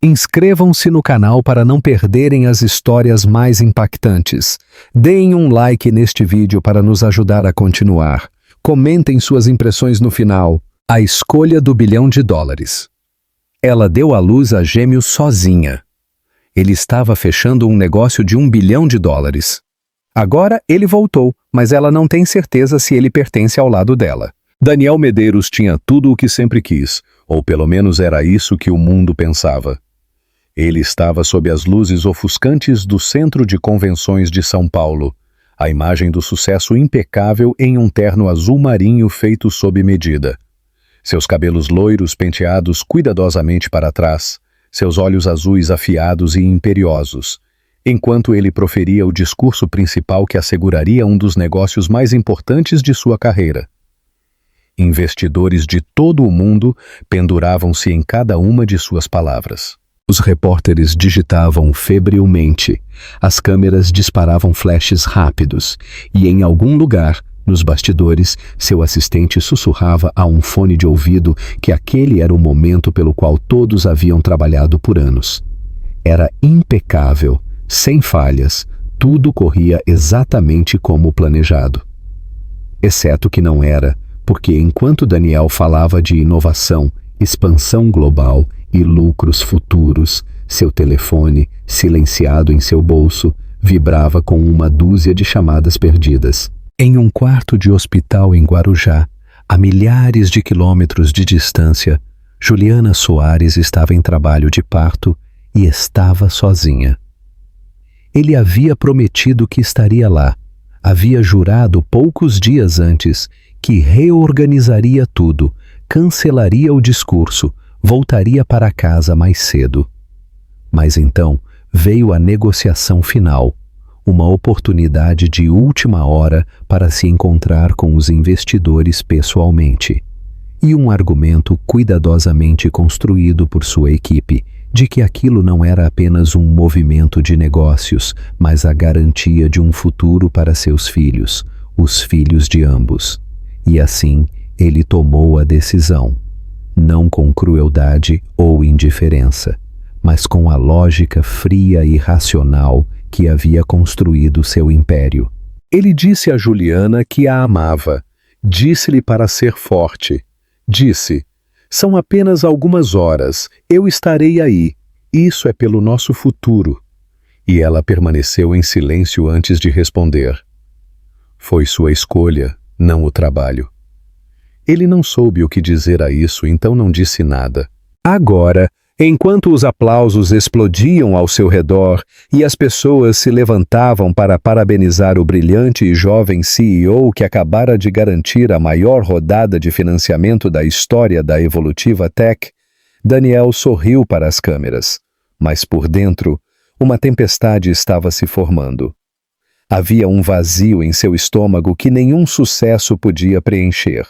Inscrevam-se no canal para não perderem as histórias mais impactantes. Deem um like neste vídeo para nos ajudar a continuar. Comentem suas impressões no final. A escolha do $1 bilhão. Ela deu à luz a gêmeos sozinha. Ele estava fechando um negócio de $1 bilhão. Agora ele voltou, mas ela não tem certeza se ele pertence ao lado dela. Daniel Medeiros tinha tudo o que sempre quis, ou pelo menos era isso que o mundo pensava. Ele estava sob as luzes ofuscantes do Centro de Convenções de São Paulo, a imagem do sucesso impecável em um terno azul marinho feito sob medida. Seus cabelos loiros penteados cuidadosamente para trás, seus olhos azuis afiados e imperiosos, enquanto ele proferia o discurso principal que asseguraria um dos negócios mais importantes de sua carreira. Investidores de todo o mundo penduravam-se em cada uma de suas palavras. Os repórteres digitavam febrilmente, as câmeras disparavam flashes rápidos, e em algum lugar, nos bastidores, seu assistente sussurrava a um fone de ouvido que aquele era o momento pelo qual todos haviam trabalhado por anos. Era impecável, sem falhas, tudo corria exatamente como planejado. Exceto que não era, porque enquanto Daniel falava de inovação, expansão global e lucros futuros, seu telefone, silenciado em seu bolso, vibrava com uma dúzia de chamadas perdidas. Em um quarto de hospital em Guarujá, a milhares de quilômetros de distância, Juliana Soares estava em trabalho de parto e estava sozinha. Ele havia prometido que estaria lá, havia jurado poucos dias antes que reorganizaria tudo, cancelaria o discurso, voltaria para casa mais cedo. Mas então veio a negociação final, uma oportunidade de última hora para se encontrar com os investidores pessoalmente, e um argumento cuidadosamente construído por sua equipe de que aquilo não era apenas um movimento de negócios, mas a garantia de um futuro para seus filhos, os filhos de ambos. E assim, ele tomou a decisão, não com crueldade ou indiferença, mas com a lógica fria e racional que havia construído seu império. Ele disse a Juliana que a amava, disse-lhe para ser forte, disse: "São apenas algumas horas, eu estarei aí, isso é pelo nosso futuro." E ela permaneceu em silêncio antes de responder. Foi sua escolha, não o trabalho. Ele não soube o que dizer a isso, então não disse nada. Agora, enquanto os aplausos explodiam ao seu redor e as pessoas se levantavam para parabenizar o brilhante e jovem CEO que acabara de garantir a maior rodada de financiamento da história da Evolutiva Tech, Daniel sorriu para as câmeras, mas por dentro, uma tempestade estava se formando. Havia um vazio em seu estômago que nenhum sucesso podia preencher.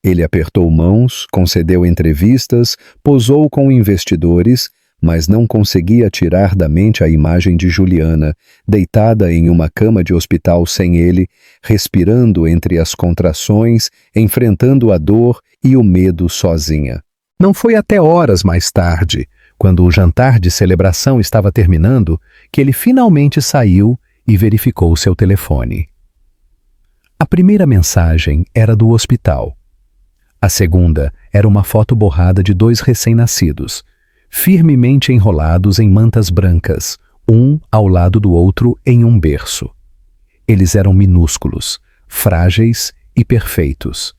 Ele apertou mãos, concedeu entrevistas, posou com investidores, mas não conseguia tirar da mente a imagem de Juliana, deitada em uma cama de hospital sem ele, respirando entre as contrações, enfrentando a dor e o medo sozinha. Não foi até horas mais tarde, quando o jantar de celebração estava terminando, que ele finalmente saiu e verificou seu telefone. A primeira mensagem era do hospital. A segunda era uma foto borrada de 2 recém-nascidos, firmemente enrolados em mantas brancas, um ao lado do outro em um berço. Eles eram minúsculos, frágeis e perfeitos,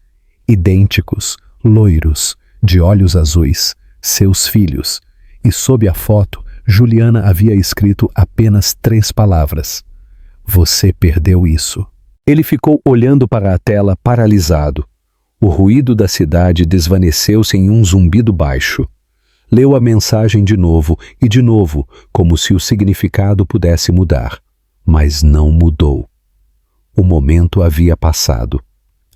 idênticos, loiros, de olhos azuis, seus filhos, e sob a foto, Juliana havia escrito apenas 3 palavras: "Você perdeu isso." Ele ficou olhando para a tela paralisado. O ruído da cidade desvaneceu-se em um zumbido baixo. Leu a mensagem de novo e de novo, como se o significado pudesse mudar. Mas não mudou. O momento havia passado.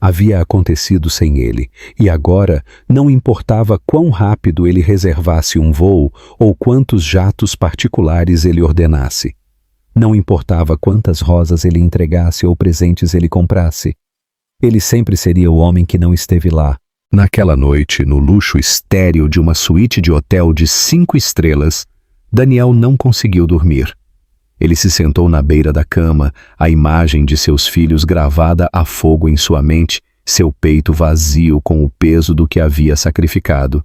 Havia acontecido sem ele, e agora não importava quão rápido ele reservasse um voo ou quantos jatos particulares ele ordenasse. Não importava quantas rosas ele entregasse ou presentes ele comprasse. Ele sempre seria o homem que não esteve lá, Naquela noite, no luxo estéril de uma suíte de hotel de 5 estrelas, Daniel não conseguiu dormir. Ele se sentou na beira da cama, a imagem de seus filhos gravada a fogo em sua mente, seu peito vazio com o peso do que havia sacrificado.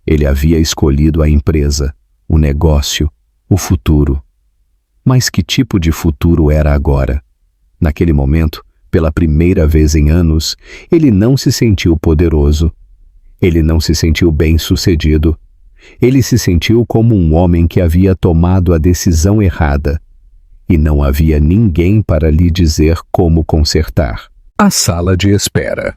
Ele havia escolhido a empresa, o negócio, o futuro. Mas que tipo de futuro era agora? Naquele momento, pela primeira vez em anos, ele não se sentiu poderoso. Ele não se sentiu bem-sucedido. Ele se sentiu como um homem que havia tomado a decisão errada. E não havia ninguém para lhe dizer como consertar. A sala de espera.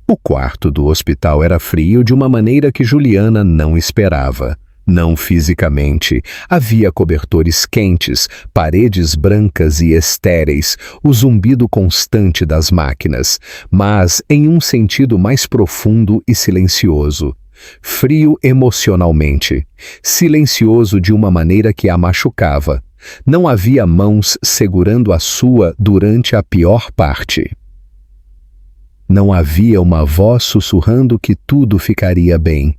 O quarto do hospital era frio de uma maneira que Juliana não esperava. Não fisicamente. Havia cobertores quentes, paredes brancas e estéreis, o zumbido constante das máquinas, mas em um sentido mais profundo e silencioso. Frio emocionalmente, silencioso de uma maneira que a machucava. Não havia mãos segurando a sua durante a pior parte. Não havia uma voz sussurrando que tudo ficaria bem.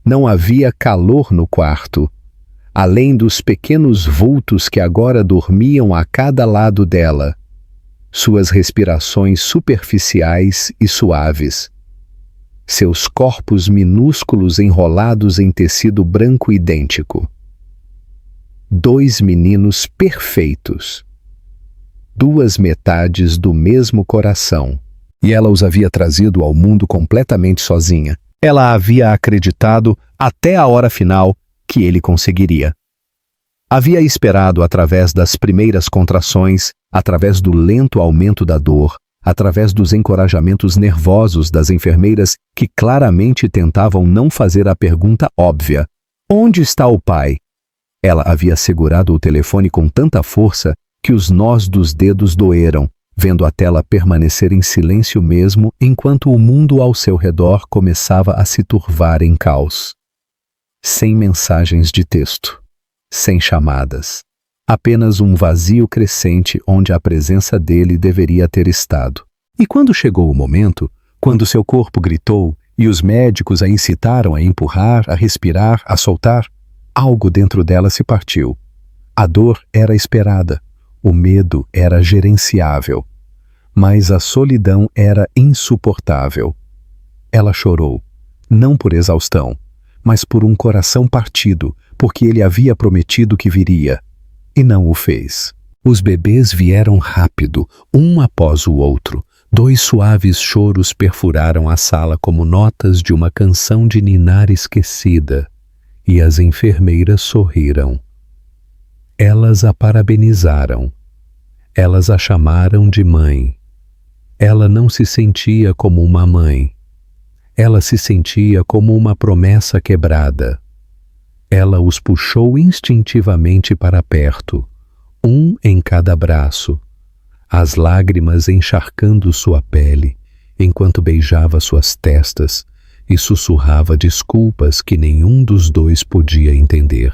Não havia calor no quarto, além dos pequenos vultos que agora dormiam a cada lado dela, suas respirações superficiais e suaves, seus corpos minúsculos enrolados em tecido branco idêntico. 2 meninos perfeitos, 2 metades do mesmo coração, e ela os havia trazido ao mundo completamente sozinha. Ela havia acreditado, até a hora final, que ele conseguiria. Havia esperado através das primeiras contrações, através do lento aumento da dor, através dos encorajamentos nervosos das enfermeiras que claramente tentavam não fazer a pergunta óbvia: onde está o pai? Ela havia segurado o telefone com tanta força que os nós dos dedos doeram, vendo a tela permanecer em silêncio mesmo enquanto o mundo ao seu redor começava a se turvar em caos. Sem mensagens de texto, sem chamadas, apenas um vazio crescente onde a presença dele deveria ter estado. E quando chegou o momento, quando seu corpo gritou e os médicos a incitaram a empurrar, a respirar, a soltar, algo dentro dela se partiu. A dor era esperada. O medo era gerenciável, mas a solidão era insuportável. Ela chorou, não por exaustão, mas por um coração partido, porque ele havia prometido que viria, e não o fez. Os bebês vieram rápido, um após o outro. 2 suaves choros perfuraram a sala como notas de uma canção de ninar esquecida, e as enfermeiras sorriram. Elas a parabenizaram. Elas a chamaram de mãe. Ela não se sentia como uma mãe. Ela se sentia como uma promessa quebrada. Ela os puxou instintivamente para perto, um em cada braço, as lágrimas encharcando sua pele, enquanto beijava suas testas e sussurrava desculpas que nenhum dos 2 podia entender.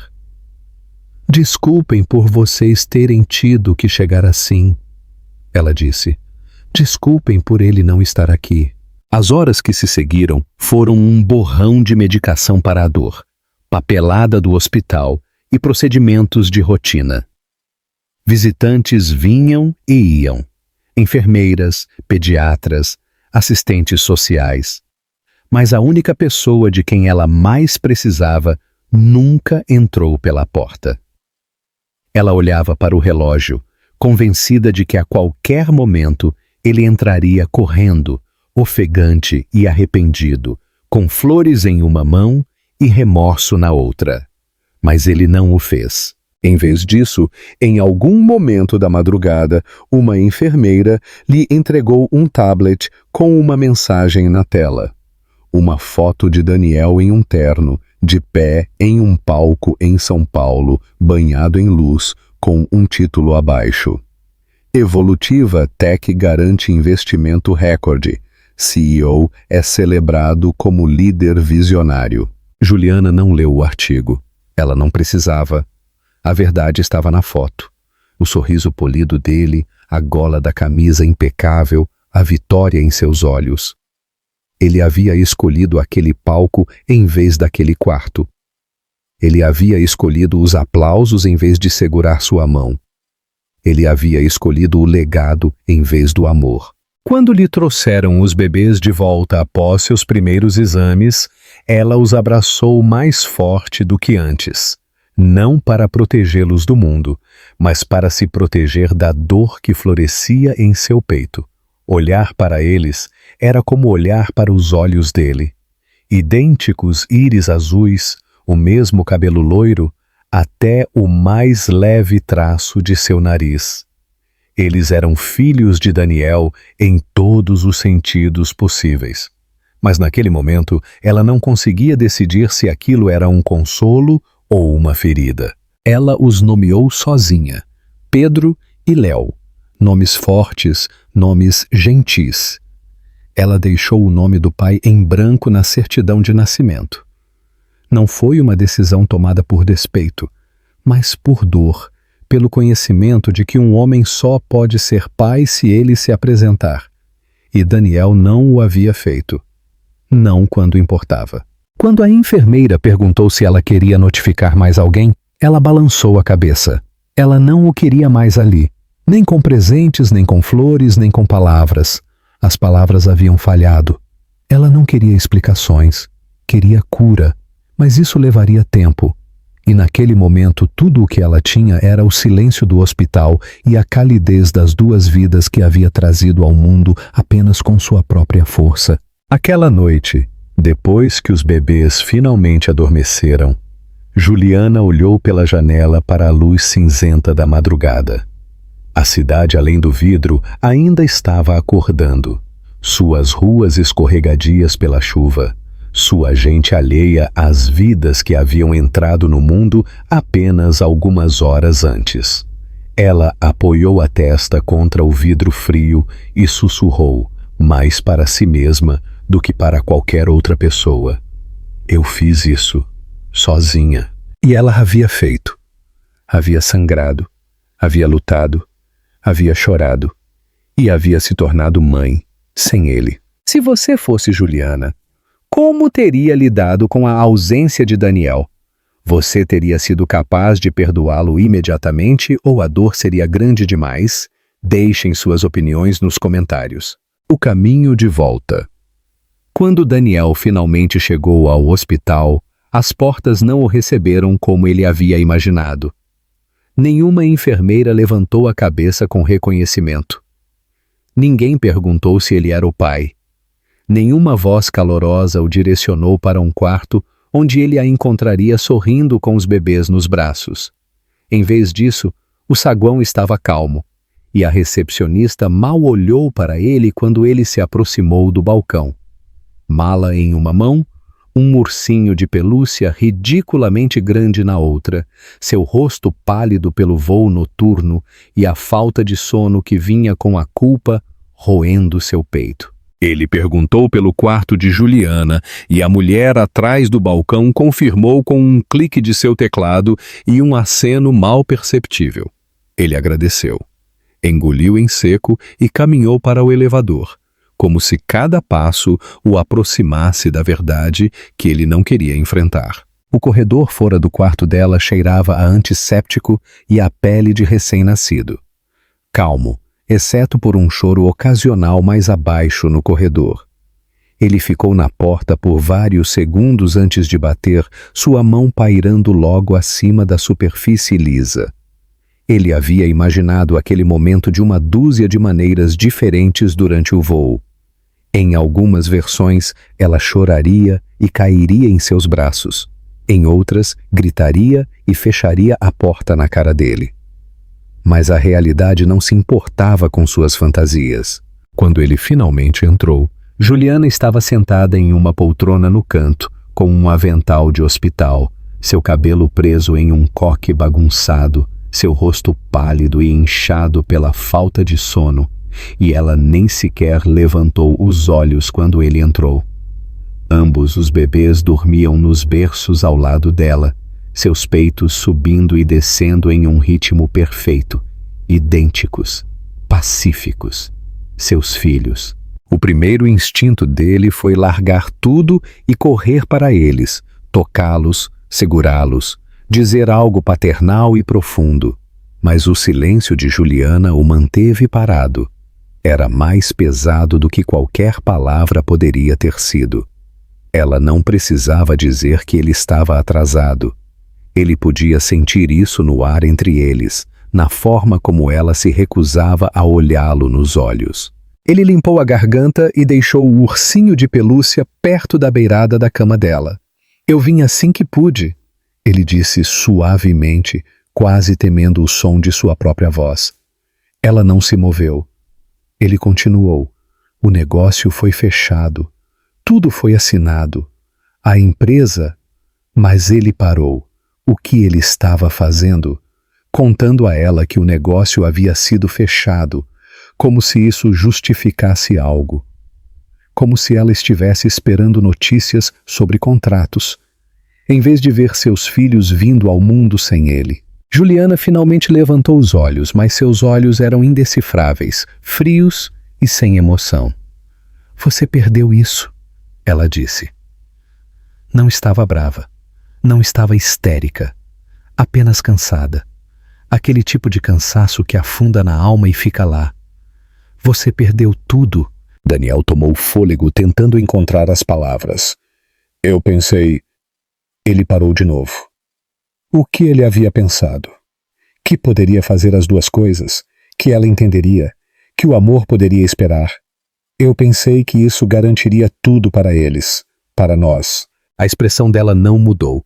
Desculpem por vocês terem tido que chegar assim, ela disse. Desculpem por ele não estar aqui. As horas que se seguiram foram um borrão de medicação para a dor, papelada do hospital e procedimentos de rotina. Visitantes vinham e iam, enfermeiras, pediatras, assistentes sociais. Mas a única pessoa de quem ela mais precisava nunca entrou pela porta. Ela olhava para o relógio, convencida de que a qualquer momento ele entraria correndo, ofegante e arrependido, com flores em uma mão e remorso na outra. Mas ele não o fez. Em vez disso, em algum momento da madrugada, uma enfermeira lhe entregou um tablet com uma mensagem na tela. Uma foto de Daniel em um terno, de pé em um palco em São Paulo, banhado em luz, com um título abaixo. Evolutiva Tech garante investimento recorde. CEO é celebrado como líder visionário. Juliana não leu o artigo. Ela não precisava. A verdade estava na foto. O sorriso polido dele, a gola da camisa impecável, a vitória em seus olhos. Ele havia escolhido aquele palco em vez daquele quarto. Ele havia escolhido os aplausos em vez de segurar sua mão. Ele havia escolhido o legado em vez do amor. Quando lhe trouxeram os bebês de volta após seus primeiros exames, ela os abraçou mais forte do que antes, não para protegê-los do mundo, mas para se proteger da dor que florescia em seu peito. Olhar para eles era como olhar para os olhos dele. Idênticos íris azuis, o mesmo cabelo loiro, até o mais leve traço de seu nariz. Eles eram filhos de Daniel em todos os sentidos possíveis. Mas naquele momento, ela não conseguia decidir se aquilo era um consolo ou uma ferida. Ela os nomeou sozinha, Pedro e Léo, nomes fortes, nomes gentis. Ela deixou o nome do pai em branco na certidão de nascimento. Não foi uma decisão tomada por despeito, mas por dor, pelo conhecimento de que um homem só pode ser pai se ele se apresentar. E Daniel não o havia feito. Não quando importava. Quando a enfermeira perguntou se ela queria notificar mais alguém, ela balançou a cabeça. Ela não o queria mais ali. Nem com presentes, nem com flores, nem com palavras. As palavras haviam falhado. Ela não queria explicações. Queria cura. Mas isso levaria tempo. E naquele momento tudo o que ela tinha era o silêncio do hospital e a calidez das duas vidas que havia trazido ao mundo apenas com sua própria força. Aquela noite, depois que os bebês finalmente adormeceram, Juliana olhou pela janela para a luz cinzenta da madrugada. A cidade além do vidro ainda estava acordando. Suas ruas escorregadias pela chuva. Sua gente alheia às vidas que haviam entrado no mundo apenas algumas horas antes. Ela apoiou a testa contra o vidro frio e sussurrou, mais para si mesma do que para qualquer outra pessoa. Eu fiz isso, sozinha. E ela havia feito. Havia sangrado, havia lutado, havia chorado e havia se tornado mãe, sem ele. Se você fosse Juliana, como teria lidado com a ausência de Daniel? Você teria sido capaz de perdoá-lo imediatamente ou a dor seria grande demais? Deixem suas opiniões nos comentários. O caminho de volta. Quando Daniel finalmente chegou ao hospital, as portas não o receberam como ele havia imaginado. Nenhuma enfermeira levantou a cabeça com reconhecimento. Ninguém perguntou se ele era o pai. Nenhuma voz calorosa o direcionou para um quarto onde ele a encontraria sorrindo com os bebês nos braços. Em vez disso, o saguão estava calmo, e a recepcionista mal olhou para ele quando ele se aproximou do balcão. Mala em uma mão, um ursinho de pelúcia ridiculamente grande na outra, seu rosto pálido pelo voo noturno e a falta de sono que vinha com a culpa roendo seu peito. Ele perguntou pelo quarto de Juliana e a mulher atrás do balcão confirmou com um clique de seu teclado e um aceno mal perceptível. Ele agradeceu, engoliu em seco e caminhou para o elevador, como se cada passo o aproximasse da verdade que ele não queria enfrentar. O corredor fora do quarto dela cheirava a antisséptico e a pele de recém-nascido. Calmo, exceto por um choro ocasional mais abaixo no corredor. Ele ficou na porta por vários segundos antes de bater, sua mão pairando logo acima da superfície lisa. Ele havia imaginado aquele momento de uma dúzia de maneiras diferentes durante o voo. Em algumas versões, ela choraria e cairia em seus braços. Em outras, gritaria e fecharia a porta na cara dele. Mas a realidade não se importava com suas fantasias. Quando ele finalmente entrou, Juliana estava sentada em uma poltrona no canto, com um avental de hospital, seu cabelo preso em um coque bagunçado, seu rosto pálido e inchado pela falta de sono, e ela nem sequer levantou os olhos quando ele entrou. Ambos os bebês dormiam nos berços ao lado dela, seus peitos subindo e descendo em um ritmo perfeito, idênticos, pacíficos, seus filhos. O primeiro instinto dele foi largar tudo e correr para eles, tocá-los, segurá-los, dizer algo paternal e profundo. Mas o silêncio de Juliana o manteve parado. Era mais pesado do que qualquer palavra poderia ter sido. Ela não precisava dizer que ele estava atrasado. Ele podia sentir isso no ar entre eles, na forma como ela se recusava a olhá-lo nos olhos. Ele limpou a garganta e deixou o ursinho de pelúcia perto da beirada da cama dela. Eu vim assim que pude, ele disse suavemente, quase temendo o som de sua própria voz. Ela não se moveu. Ele continuou. O negócio foi fechado. Tudo foi assinado. A empresa... Mas ele parou. O que ele estava fazendo? Contando a ela que o negócio havia sido fechado, como se isso justificasse algo. Como se ela estivesse esperando notícias sobre contratos, em vez de ver seus filhos vindo ao mundo sem ele. Juliana finalmente levantou os olhos, mas seus olhos eram indecifráveis, frios e sem emoção. Você perdeu isso, ela disse. Não estava brava, não estava histérica, apenas cansada. Aquele tipo de cansaço que afunda na alma e fica lá. Você perdeu tudo. Daniel tomou fôlego tentando encontrar as palavras. Eu pensei... Ele parou de novo. O que ele havia pensado? Que poderia fazer as duas coisas? Que ela entenderia? Que o amor poderia esperar? Eu pensei que isso garantiria tudo para eles, para nós. A expressão dela não mudou.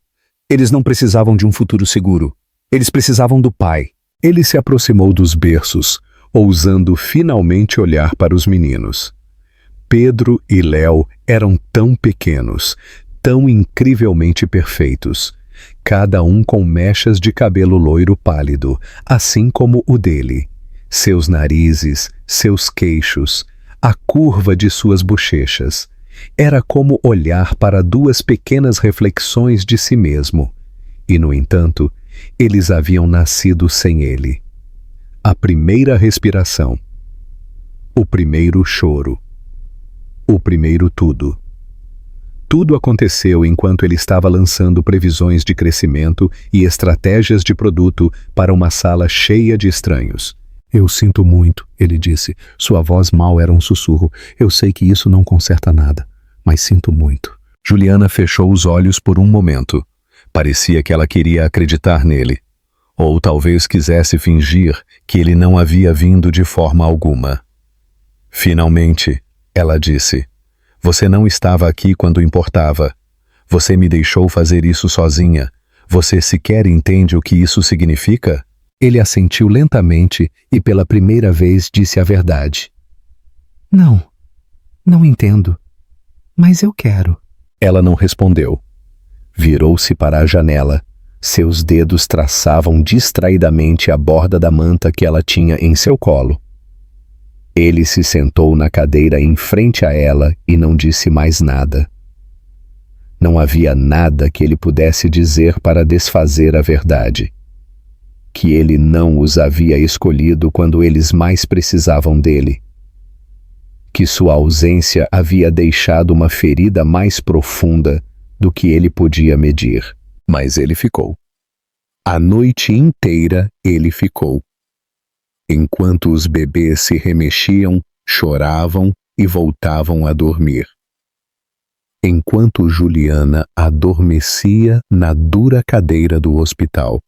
Eles não precisavam de um futuro seguro. Eles precisavam do pai. Ele se aproximou dos berços, ousando finalmente olhar para os meninos. Pedro e Léo eram tão pequenos, tão incrivelmente perfeitos, cada um com mechas de cabelo loiro pálido, assim como o dele. Seus narizes, seus queixos, a curva de suas bochechas. Era como olhar para duas pequenas reflexões de si mesmo. E, no entanto, eles haviam nascido sem ele. A primeira respiração. O primeiro choro. O primeiro tudo. Tudo aconteceu enquanto ele estava lançando previsões de crescimento e estratégias de produto para uma sala cheia de estranhos. Eu sinto muito, ele disse. Sua voz mal era um sussurro. Eu sei que isso não conserta nada, mas sinto muito. Juliana fechou os olhos por um momento. Parecia que ela queria acreditar nele. Ou talvez quisesse fingir que ele não havia vindo de forma alguma. Finalmente, ela disse, você não estava aqui quando importava. Você me deixou fazer isso sozinha. Você sequer entende o que isso significa? Ele assentiu lentamente e pela primeira vez disse a verdade. Não entendo. Mas eu quero. Ela não respondeu. Virou-se para a janela. Seus dedos traçavam distraidamente a borda da manta que ela tinha em seu colo. Ele se sentou na cadeira em frente a ela e não disse mais nada. Não havia nada que ele pudesse dizer para desfazer a verdade. Que ele não os havia escolhido quando eles mais precisavam dele. Que sua ausência havia deixado uma ferida mais profunda do que ele podia medir. Mas ele ficou. A noite inteira ele ficou. Enquanto os bebês se remexiam, choravam e voltavam a dormir. Enquanto Juliana adormecia na dura cadeira do hospital.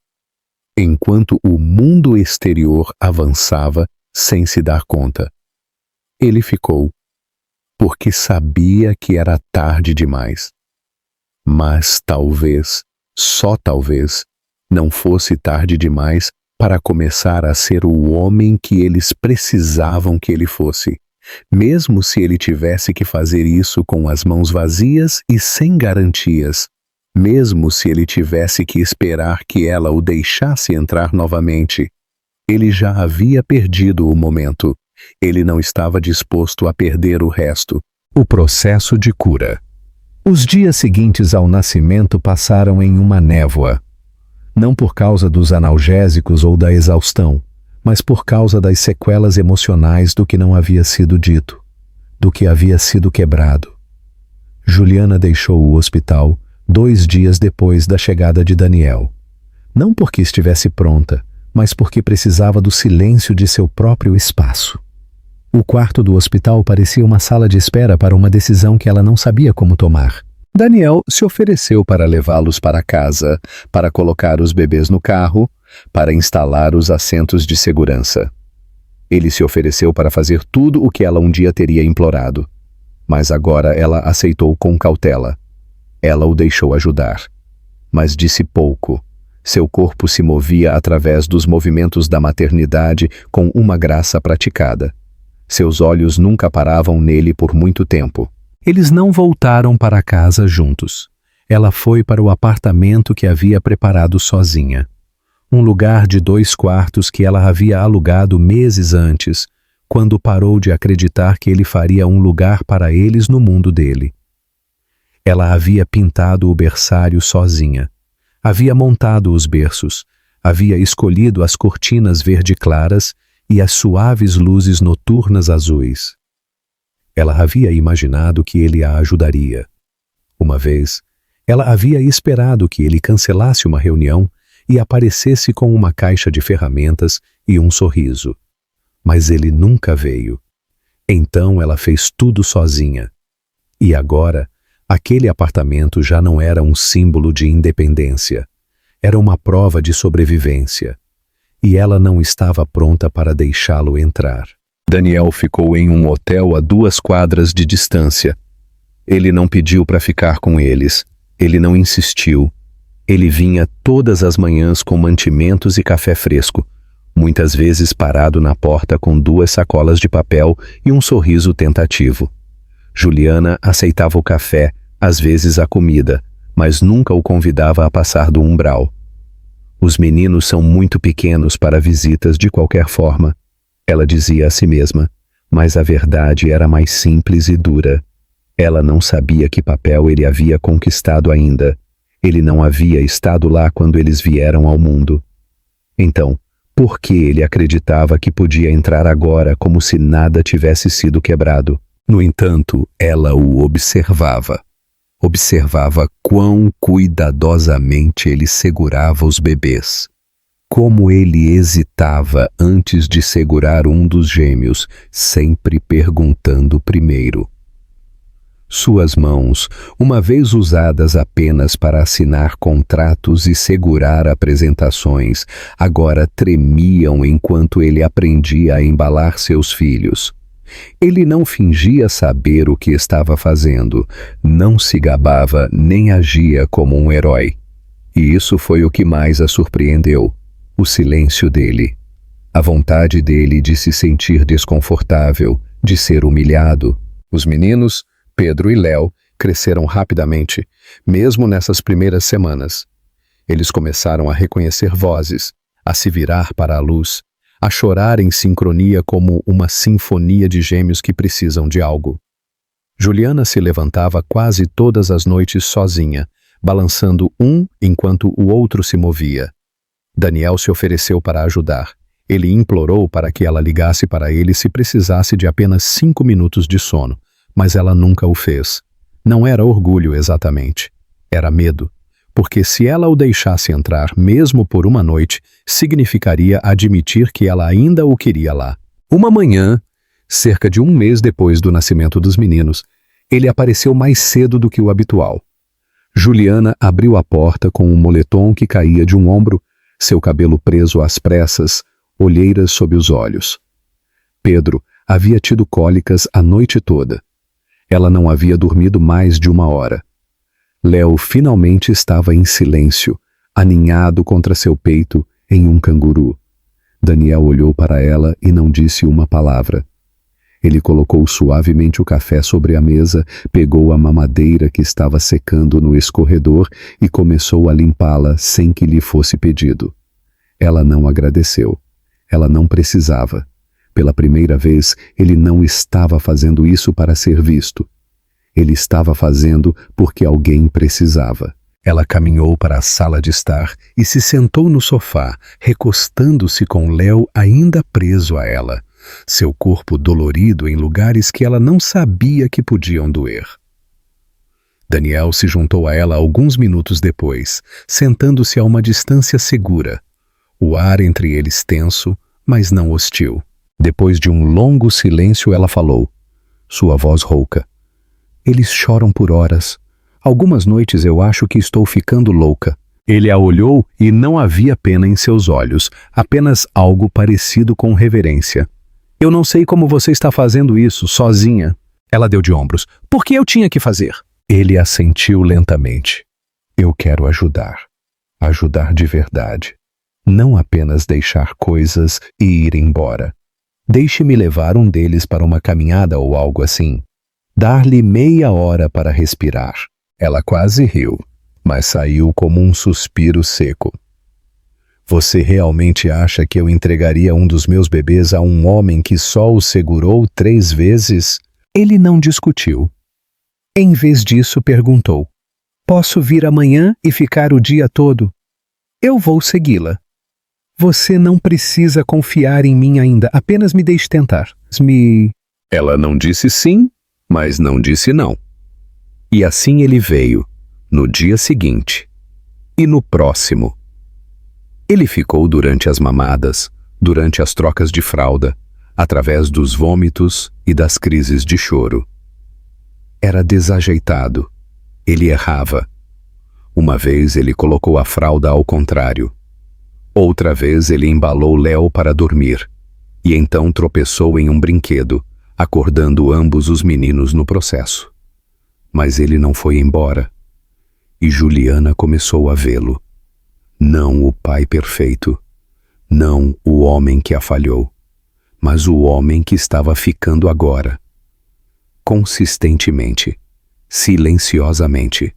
Enquanto o mundo exterior avançava sem se dar conta. Ele ficou, porque sabia que era tarde demais. Mas talvez, só talvez, não fosse tarde demais para começar a ser o homem que eles precisavam que ele fosse, mesmo se ele tivesse que fazer isso com as mãos vazias e sem garantias, mesmo se ele tivesse que esperar que ela o deixasse entrar novamente. Ele já havia perdido o momento. Ele não estava disposto a perder o resto. O processo de cura. Os dias seguintes ao nascimento passaram em uma névoa. Não por causa dos analgésicos ou da exaustão, mas por causa das sequelas emocionais do que não havia sido dito. do que havia sido quebrado. Juliana deixou o hospital 2 dias depois da chegada de Daniel. Não porque estivesse pronta, mas porque precisava do silêncio de seu próprio espaço. O quarto do hospital parecia uma sala de espera para uma decisão que ela não sabia como tomar. Daniel se ofereceu para levá-los para casa, para colocar os bebês no carro, para instalar os assentos de segurança. Ele se ofereceu para fazer tudo o que ela um dia teria implorado. Mas agora ela aceitou com cautela. Ela o deixou ajudar. Mas disse pouco. Seu corpo se movia através dos movimentos da maternidade com uma graça praticada. Seus olhos nunca paravam nele por muito tempo. Eles não voltaram para casa juntos. Ela foi para o apartamento que havia preparado sozinha. Um lugar de 2 quartos que ela havia alugado meses antes, quando parou de acreditar que ele faria um lugar para eles no mundo dele. Ela havia pintado o berçário sozinha. Havia montado os berços. Havia escolhido as cortinas verde claras e as suaves luzes noturnas azuis. Ela havia imaginado que ele a ajudaria. Uma vez, ela havia esperado que ele cancelasse uma reunião e aparecesse com uma caixa de ferramentas e um sorriso. Mas ele nunca veio. Então ela fez tudo sozinha. E agora, aquele apartamento já não era um símbolo de independência. Era uma prova de sobrevivência. E ela não estava pronta para deixá-lo entrar. Daniel ficou em um hotel a 2 quadras de distância. Ele não pediu para ficar com eles. Ele não insistiu. Ele vinha todas as manhãs com mantimentos e café fresco, muitas vezes parado na porta com 2 sacolas de papel e um sorriso tentativo. Juliana aceitava o café, às vezes a comida, mas nunca o convidava a passar do umbral. Os meninos são muito pequenos para visitas de qualquer forma, ela dizia a si mesma, mas a verdade era mais simples e dura. Ela não sabia que papel ele havia conquistado ainda. Ele não havia estado lá quando eles vieram ao mundo. Então, por que ele acreditava que podia entrar agora como se nada tivesse sido quebrado? No entanto, ela o observava. Observava quão cuidadosamente ele segurava os bebês. Como ele hesitava antes de segurar um dos gêmeos, sempre perguntando primeiro. Suas mãos, uma vez usadas apenas para assinar contratos e segurar apresentações, agora tremiam enquanto ele aprendia a embalar seus filhos. Ele não fingia saber o que estava fazendo, não se gabava nem agia como um herói. E isso foi o que mais a surpreendeu, o silêncio dele. A vontade dele de se sentir desconfortável, de ser humilhado. Os meninos, Pedro e Léo, cresceram rapidamente, mesmo nessas primeiras semanas. Eles começaram a reconhecer vozes, a se virar para a luz, a chorar em sincronia como uma sinfonia de gêmeos que precisam de algo. Juliana se levantava quase todas as noites sozinha, balançando um enquanto o outro se movia. Daniel se ofereceu para ajudar. Ele implorou para que ela ligasse para ele se precisasse de apenas 5 minutos de sono, mas ela nunca o fez. Não era orgulho exatamente, era medo, porque se ela o deixasse entrar mesmo por uma noite, significaria admitir que ela ainda o queria lá. Uma manhã, cerca de 1 mês depois do nascimento dos meninos, ele apareceu mais cedo do que o habitual. Juliana abriu a porta com um moletom que caía de um ombro, seu cabelo preso às pressas, olheiras sob os olhos. Pedro havia tido cólicas a noite toda. Ela não havia dormido mais de 1 hora. Léo finalmente estava em silêncio, aninhado contra seu peito em um canguru. Daniel olhou para ela e não disse uma palavra. Ele colocou suavemente o café sobre a mesa, pegou a mamadeira que estava secando no escorredor e começou a limpá-la sem que lhe fosse pedido. Ela não agradeceu. Ela não precisava. Pela primeira vez, ele não estava fazendo isso para ser visto. Ele estava fazendo porque alguém precisava. Ela caminhou para a sala de estar e se sentou no sofá, recostando-se com Léo ainda preso a ela, seu corpo dolorido em lugares que ela não sabia que podiam doer. Daniel se juntou a ela alguns minutos depois, sentando-se a uma distância segura, o ar entre eles tenso, mas não hostil. Depois de um longo silêncio, ela falou, sua voz rouca. Eles choram por horas. Algumas noites eu acho que estou ficando louca. Ele a olhou e não havia pena em seus olhos, apenas algo parecido com reverência. Eu não sei como você está fazendo isso, sozinha. Ela deu de ombros. Por que eu tinha que fazer? Ele assentiu lentamente. Eu quero ajudar. Ajudar de verdade. Não apenas deixar coisas e ir embora. Deixe-me levar um deles para uma caminhada ou algo assim. Dar-lhe meia hora para respirar. Ela quase riu, mas saiu como um suspiro seco. Você realmente acha que eu entregaria um dos meus bebês a um homem que só o segurou 3 vezes? Ele não discutiu. Em vez disso, perguntou, posso vir amanhã e ficar o dia todo? Eu vou segui-la. Você não precisa confiar em mim ainda, apenas me deixe tentar. Ela não disse sim, mas não disse não. E assim ele veio, no dia seguinte, e no próximo. Ele ficou durante as mamadas, durante as trocas de fralda, através dos vômitos e das crises de choro. Era desajeitado. Ele errava. Uma vez ele colocou a fralda ao contrário. Outra vez ele embalou Léo para dormir, e então tropeçou em um brinquedo, acordando ambos os meninos no processo. Mas ele não foi embora, e Juliana começou a vê-lo. Não o pai perfeito, não o homem que a falhou, mas o homem que estava ficando agora. Consistentemente, silenciosamente,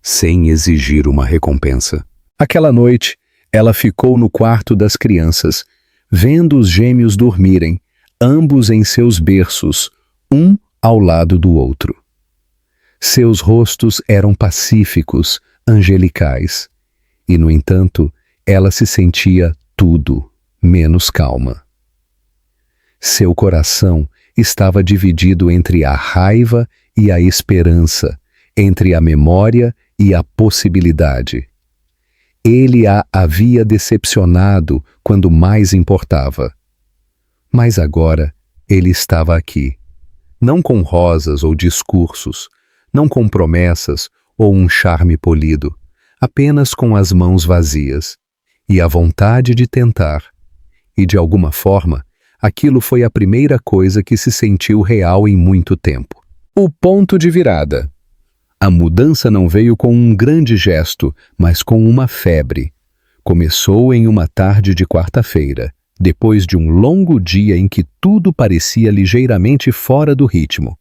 sem exigir uma recompensa. Aquela noite, ela ficou no quarto das crianças, vendo os gêmeos dormirem, ambos em seus berços, um ao lado do outro. Seus rostos eram pacíficos, angelicais, e, no entanto, ela se sentia tudo menos calma. Seu coração estava dividido entre a raiva e a esperança, entre a memória e a possibilidade. Ele a havia decepcionado quando mais importava. Mas agora ele estava aqui, não com rosas ou discursos, não com promessas ou um charme polido, apenas com as mãos vazias e a vontade de tentar. E de alguma forma, aquilo foi a primeira coisa que se sentiu real em muito tempo. O ponto de virada. A mudança não veio com um grande gesto, mas com uma febre. Começou em uma tarde de quarta-feira, depois de um longo dia em que tudo parecia ligeiramente fora do ritmo.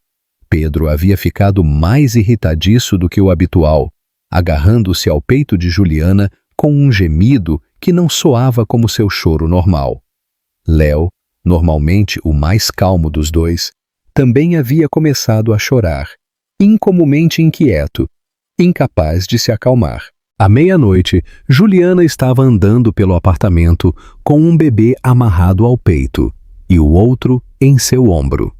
Pedro havia ficado mais irritadiço do que o habitual, agarrando-se ao peito de Juliana com um gemido que não soava como seu choro normal. Léo, normalmente o mais calmo dos dois, também havia começado a chorar, incomumente inquieto, incapaz de se acalmar. À meia-noite, Juliana estava andando pelo apartamento com um bebê amarrado ao peito e o outro em seu ombro.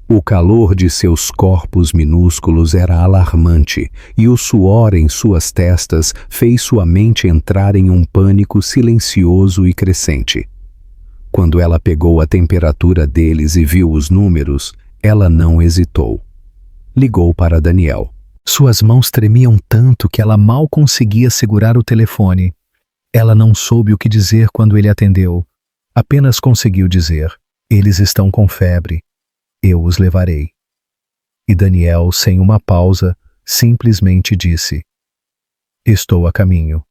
O calor de seus corpos minúsculos era alarmante e o suor em suas testas fez sua mente entrar em um pânico silencioso e crescente. Quando ela pegou a temperatura deles e viu os números, ela não hesitou. Ligou para Daniel. Suas mãos tremiam tanto que ela mal conseguia segurar o telefone. Ela não soube o que dizer quando ele atendeu. Apenas conseguiu dizer, eles estão com febre. Eu os levarei. E Daniel, sem uma pausa, simplesmente disse, estou a caminho.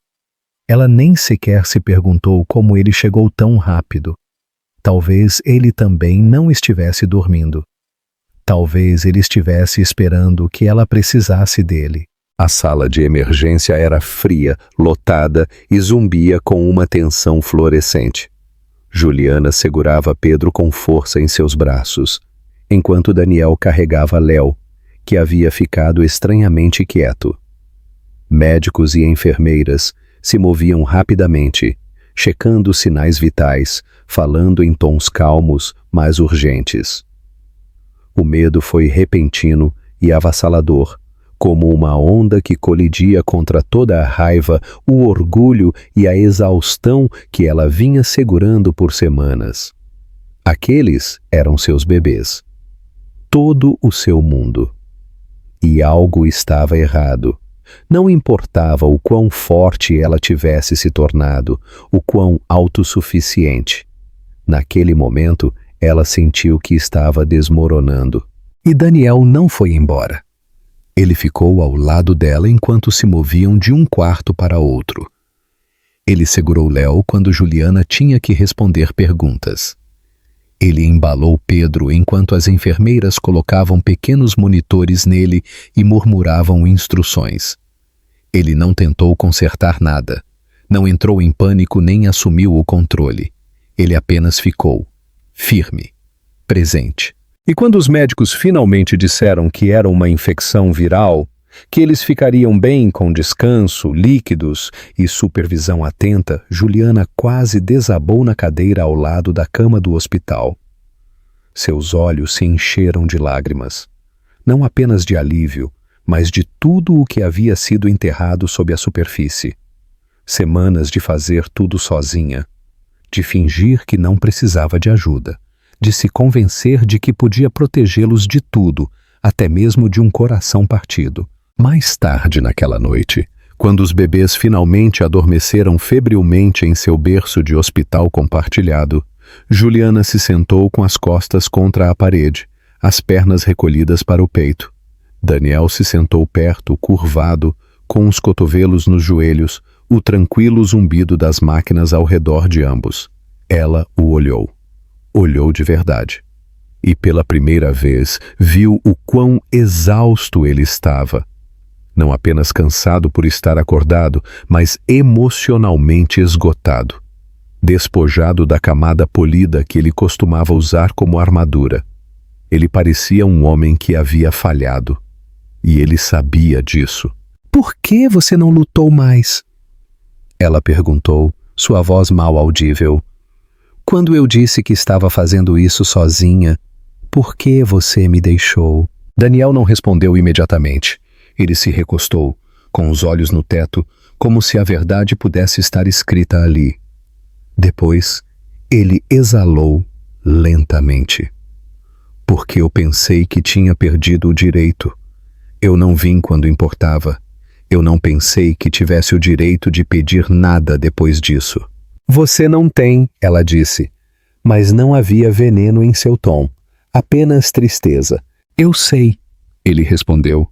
Ela nem sequer se perguntou como ele chegou tão rápido. Talvez ele também não estivesse dormindo. Talvez ele estivesse esperando que ela precisasse dele. A sala de emergência era fria, lotada e zumbia com uma tensão fluorescente. Juliana segurava Pedro com força em seus braços, enquanto Daniel carregava Léo, que havia ficado estranhamente quieto. Médicos e enfermeiras se moviam rapidamente, checando os sinais vitais, falando em tons calmos, mas urgentes. O medo foi repentino e avassalador, como uma onda que colidia contra toda a raiva, o orgulho e a exaustão que ela vinha segurando por semanas. Aqueles eram seus bebês. Todo o seu mundo. E algo estava errado. Não importava o quão forte ela tivesse se tornado, o quão autossuficiente. Naquele momento, ela sentiu que estava desmoronando. E Daniel não foi embora. Ele ficou ao lado dela enquanto se moviam de um quarto para outro. Ele segurou Léo quando Juliana tinha que responder perguntas. Ele embalou Pedro enquanto as enfermeiras colocavam pequenos monitores nele e murmuravam instruções. Ele não tentou consertar nada. Não entrou em pânico nem assumiu o controle. Ele apenas ficou, firme, presente. E quando os médicos finalmente disseram que era uma infecção viral, que eles ficariam bem com descanso, líquidos e supervisão atenta, Juliana quase desabou na cadeira ao lado da cama do hospital. Seus olhos se encheram de lágrimas, não apenas de alívio, mas de tudo o que havia sido enterrado sob a superfície. Semanas de fazer tudo sozinha, de fingir que não precisava de ajuda, de se convencer de que podia protegê-los de tudo, até mesmo de um coração partido. Mais tarde naquela noite, quando os bebês finalmente adormeceram febrilmente em seu berço de hospital compartilhado, Juliana se sentou com as costas contra a parede, as pernas recolhidas para o peito. Daniel se sentou perto, curvado, com os cotovelos nos joelhos, o tranquilo zumbido das máquinas ao redor de ambos. Ela o olhou. Olhou de verdade. E pela primeira vez viu o quão exausto ele estava. Não apenas cansado por estar acordado, mas emocionalmente esgotado. Despojado da camada polida que ele costumava usar como armadura. Ele parecia um homem que havia falhado. E ele sabia disso. Por que você não lutou mais? Ela perguntou, sua voz mal audível. Quando eu disse que estava fazendo isso sozinha, por que você me deixou? Daniel não respondeu imediatamente. Ele se recostou, com os olhos no teto, como se a verdade pudesse estar escrita ali. Depois, ele exalou lentamente. Porque eu pensei que tinha perdido o direito. Eu não vim quando importava. Eu não pensei que tivesse o direito de pedir nada depois disso. Você não tem, ela disse. Mas não havia veneno em seu tom. Apenas tristeza. Eu sei, ele respondeu.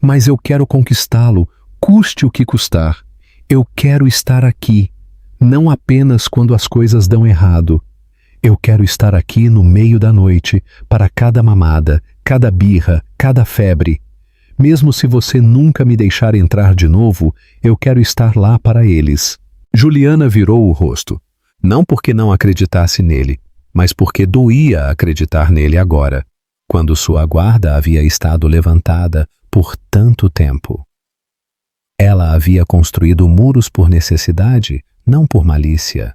Mas eu quero conquistá-lo, custe o que custar. Eu quero estar aqui, não apenas quando as coisas dão errado. Eu quero estar aqui no meio da noite, para cada mamada, cada birra, cada febre. Mesmo se você nunca me deixar entrar de novo, eu quero estar lá para eles. Juliana virou o rosto, não porque não acreditasse nele, mas porque doía acreditar nele agora, quando sua guarda havia estado levantada por tanto tempo. Ela havia construído muros por necessidade, não por malícia.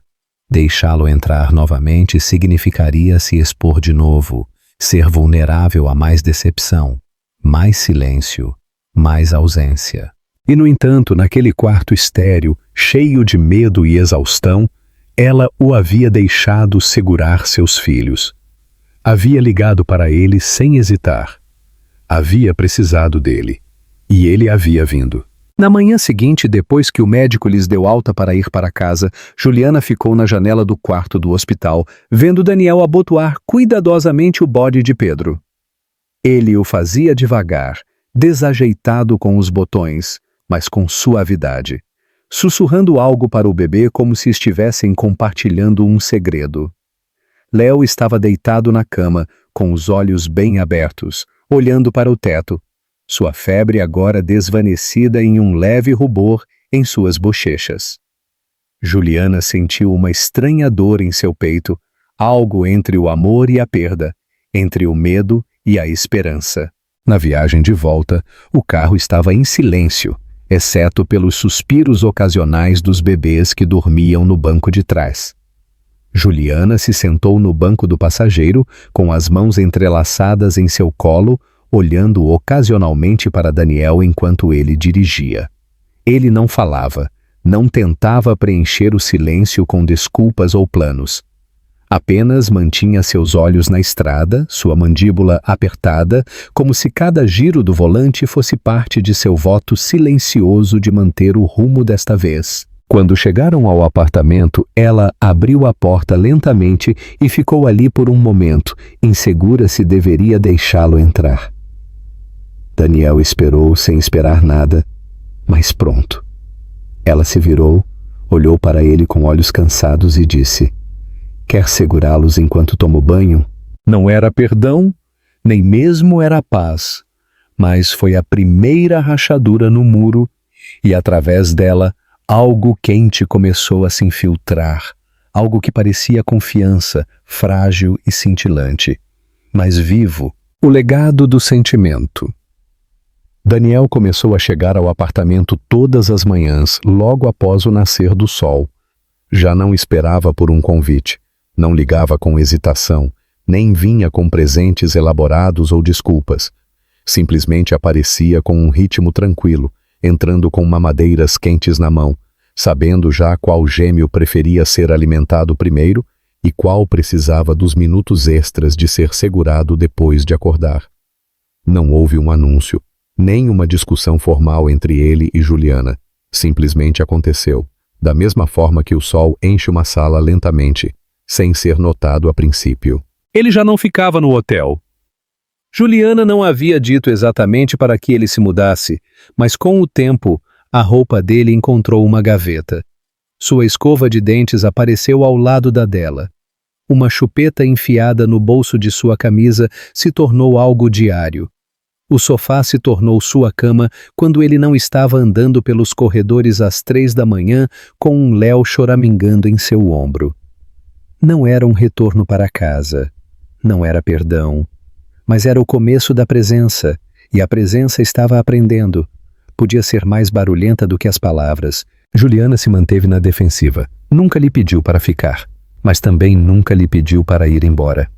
Deixá-lo entrar novamente significaria se expor de novo, ser vulnerável a mais decepção, mais silêncio, mais ausência. E, no entanto, naquele quarto estéril, cheio de medo e exaustão, ela o havia deixado segurar seus filhos. Havia ligado para ele sem hesitar. Havia precisado dele. E ele havia vindo. Na manhã seguinte, depois que o médico lhes deu alta para ir para casa, Juliana ficou na janela do quarto do hospital, vendo Daniel abotoar cuidadosamente o bode de Pedro. Ele o fazia devagar, desajeitado com os botões, mas com suavidade, sussurrando algo para o bebê como se estivessem compartilhando um segredo. Léo estava deitado na cama, com os olhos bem abertos, olhando para o teto, sua febre agora desvanecida em um leve rubor em suas bochechas. Juliana sentiu uma estranha dor em seu peito, algo entre o amor e a perda, entre o medo e a esperança. Na viagem de volta, o carro estava em silêncio. exceto pelos suspiros ocasionais dos bebês que dormiam no banco de trás. Juliana se sentou no banco do passageiro, com as mãos entrelaçadas em seu colo, olhando ocasionalmente para Daniel enquanto ele dirigia. Ele não falava, não tentava preencher o silêncio com desculpas ou planos. Apenas mantinha seus olhos na estrada, sua mandíbula apertada, como se cada giro do volante fosse parte de seu voto silencioso de manter o rumo desta vez. Quando chegaram ao apartamento, ela abriu a porta lentamente e ficou ali por um momento, insegura se deveria deixá-lo entrar. Daniel esperou sem esperar nada, mas pronto. Ela se virou, olhou para ele com olhos cansados e disse: "Quer segurá-los enquanto tomo banho?" Não era perdão, nem mesmo era paz, mas foi a primeira rachadura no muro e, através dela, algo quente começou a se infiltrar, algo que parecia confiança, frágil e cintilante, mas vivo, o legado do sentimento. Daniel começou a chegar ao apartamento todas as manhãs, logo após o nascer do sol. Já não esperava por um convite, não ligava com hesitação, nem vinha com presentes elaborados ou desculpas. Simplesmente aparecia com um ritmo tranquilo, entrando com mamadeiras quentes na mão, sabendo já qual gêmeo preferia ser alimentado primeiro e qual precisava dos minutos extras de ser segurado depois de acordar. Não houve um anúncio, nem uma discussão formal entre ele e Juliana. Simplesmente aconteceu, da mesma forma que o sol enche uma sala lentamente, sem ser notado a princípio. Ele já não ficava no hotel. Juliana não havia dito exatamente para que ele se mudasse, mas com o tempo, a roupa dele encontrou uma gaveta. Sua escova de dentes apareceu ao lado da dela. Uma chupeta enfiada no bolso de sua camisa se tornou algo diário. O sofá se tornou sua cama quando ele não estava andando pelos corredores às 3 da manhã com um Léo choramingando em seu ombro. Não era um retorno para casa. Não era perdão. Mas era o começo da presença, e a presença estava aprendendo. Podia ser mais barulhenta do que as palavras. Juliana se manteve na defensiva. Nunca lhe pediu para ficar, mas também nunca lhe pediu para ir embora.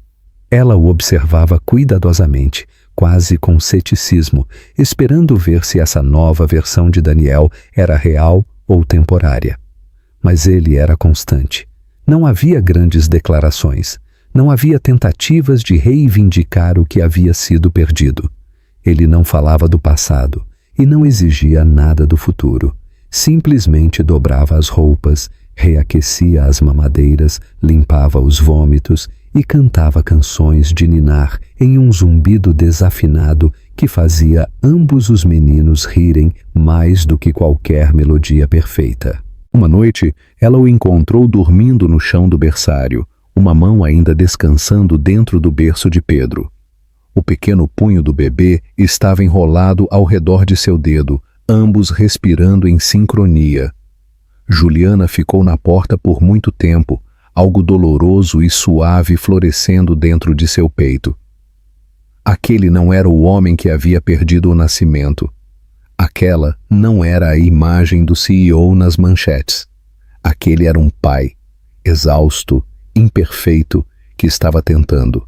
Ela o observava cuidadosamente, quase com ceticismo, esperando ver se essa nova versão de Daniel era real ou temporária. Mas ele era constante. Não havia grandes declarações. Não havia tentativas de reivindicar o que havia sido perdido. Ele não falava do passado e não exigia nada do futuro. Simplesmente dobrava as roupas, reaquecia as mamadeiras, limpava os vômitos e cantava canções de ninar em um zumbido desafinado que fazia ambos os meninos rirem mais do que qualquer melodia perfeita. Uma noite, ela o encontrou dormindo no chão do berçário, uma mão ainda descansando dentro do berço de Pedro. O pequeno punho do bebê estava enrolado ao redor de seu dedo, ambos respirando em sincronia. Juliana ficou na porta por muito tempo, algo doloroso e suave florescendo dentro de seu peito. Aquele não era o homem que havia perdido o nascimento. Aquela não era a imagem do CEO nas manchetes. Aquele era um pai, exausto, imperfeito, que estava tentando.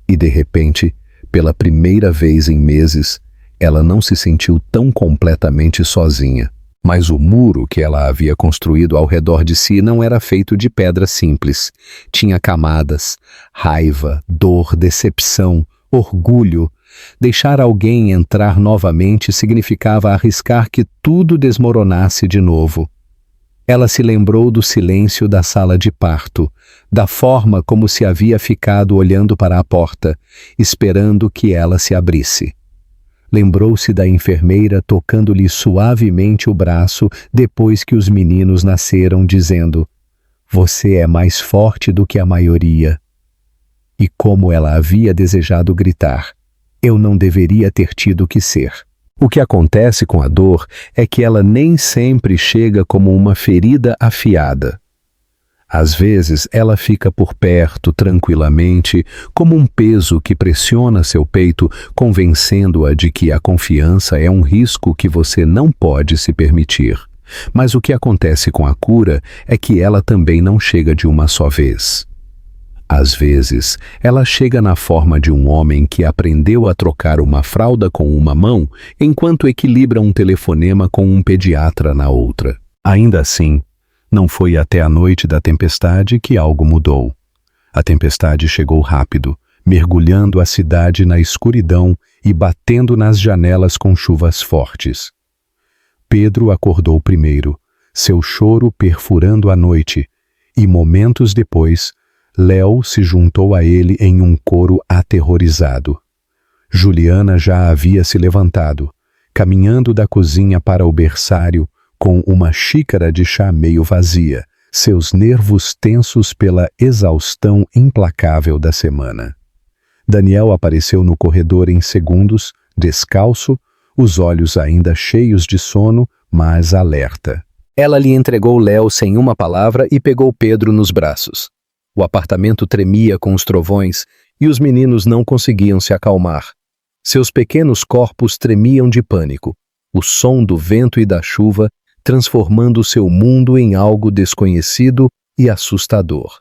E de repente, pela primeira vez em meses, ela não se sentiu tão completamente sozinha. Mas o muro que ela havia construído ao redor de si não era feito de pedra simples. Tinha camadas, raiva, dor, decepção, orgulho. Deixar alguém entrar novamente significava arriscar que tudo desmoronasse de novo. Ela se lembrou do silêncio da sala de parto, da forma como se havia ficado olhando para a porta, esperando que ela se abrisse. Lembrou-se da enfermeira tocando-lhe suavemente o braço depois que os meninos nasceram, dizendo: "Você é mais forte do que a maioria." E como ela havia desejado gritar: "Eu não deveria ter tido que ser." O que acontece com a dor é que ela nem sempre chega como uma ferida afiada. Às vezes, ela fica por perto, tranquilamente, como um peso que pressiona seu peito, convencendo-a de que a confiança é um risco que você não pode se permitir. Mas o que acontece com a cura é que ela também não chega de uma só vez. Às vezes, ela chega na forma de um homem que aprendeu a trocar uma fralda com uma mão, enquanto equilibra um telefonema com um pediatra na outra. Ainda assim, não foi até a noite da tempestade que algo mudou. A tempestade chegou rápido, mergulhando a cidade na escuridão e batendo nas janelas com chuvas fortes. Pedro acordou primeiro, seu choro perfurando a noite, e momentos depois, Léo se juntou a ele em um coro aterrorizado. Juliana já havia se levantado, caminhando da cozinha para o berçário, com uma xícara de chá meio vazia, seus nervos tensos pela exaustão implacável da semana. Daniel apareceu no corredor em segundos, descalço, os olhos ainda cheios de sono, mas alerta. Ela lhe entregou Léo sem uma palavra e pegou Pedro nos braços. O apartamento tremia com os trovões e os meninos não conseguiam se acalmar. Seus pequenos corpos tremiam de pânico, o som do vento e da chuva transformando seu mundo em algo desconhecido e assustador.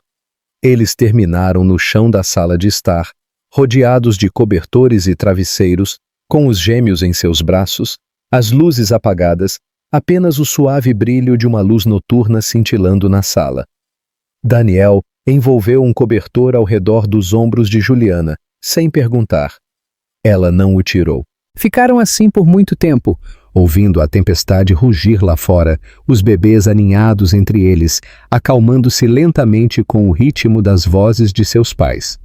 Eles terminaram no chão da sala de estar, rodeados de cobertores e travesseiros, com os gêmeos em seus braços, as luzes apagadas, apenas o suave brilho de uma luz noturna cintilando na sala. Daniel envolveu um cobertor ao redor dos ombros de Juliana, sem perguntar. Ela não o tirou. Ficaram assim por muito tempo, ouvindo a tempestade rugir lá fora, os bebês aninhados entre eles, acalmando-se lentamente com o ritmo das vozes de seus pais.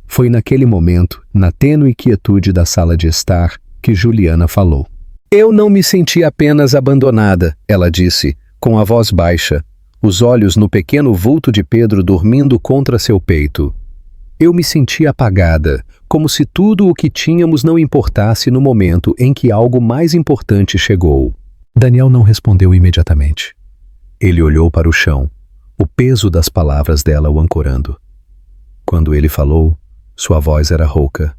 Foi naquele momento, na tênue quietude da sala de estar, que Juliana falou. Eu não me senti apenas abandonada, ela disse, com a voz baixa, os olhos no pequeno vulto de Pedro dormindo contra seu peito. Eu me senti apagada, como se tudo o que tínhamos não importasse no momento em que algo mais importante chegou. Daniel não respondeu imediatamente. Ele olhou para o chão, o peso das palavras dela o ancorando. Quando ele falou, sua voz era rouca.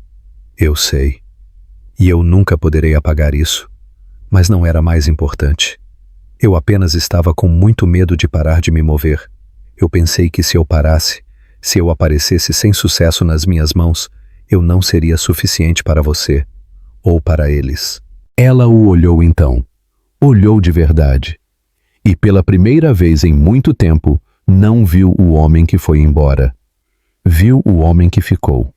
Eu sei. E eu nunca poderei apagar isso. Mas não era mais importante. Eu apenas estava com muito medo de parar de me mover. Eu pensei que se eu parasse, se eu aparecesse sem sucesso nas minhas mãos, eu não seria suficiente para você, ou para eles. Ela o olhou então. Olhou de verdade. E pela primeira vez em muito tempo, não viu o homem que foi embora. Viu o homem que ficou.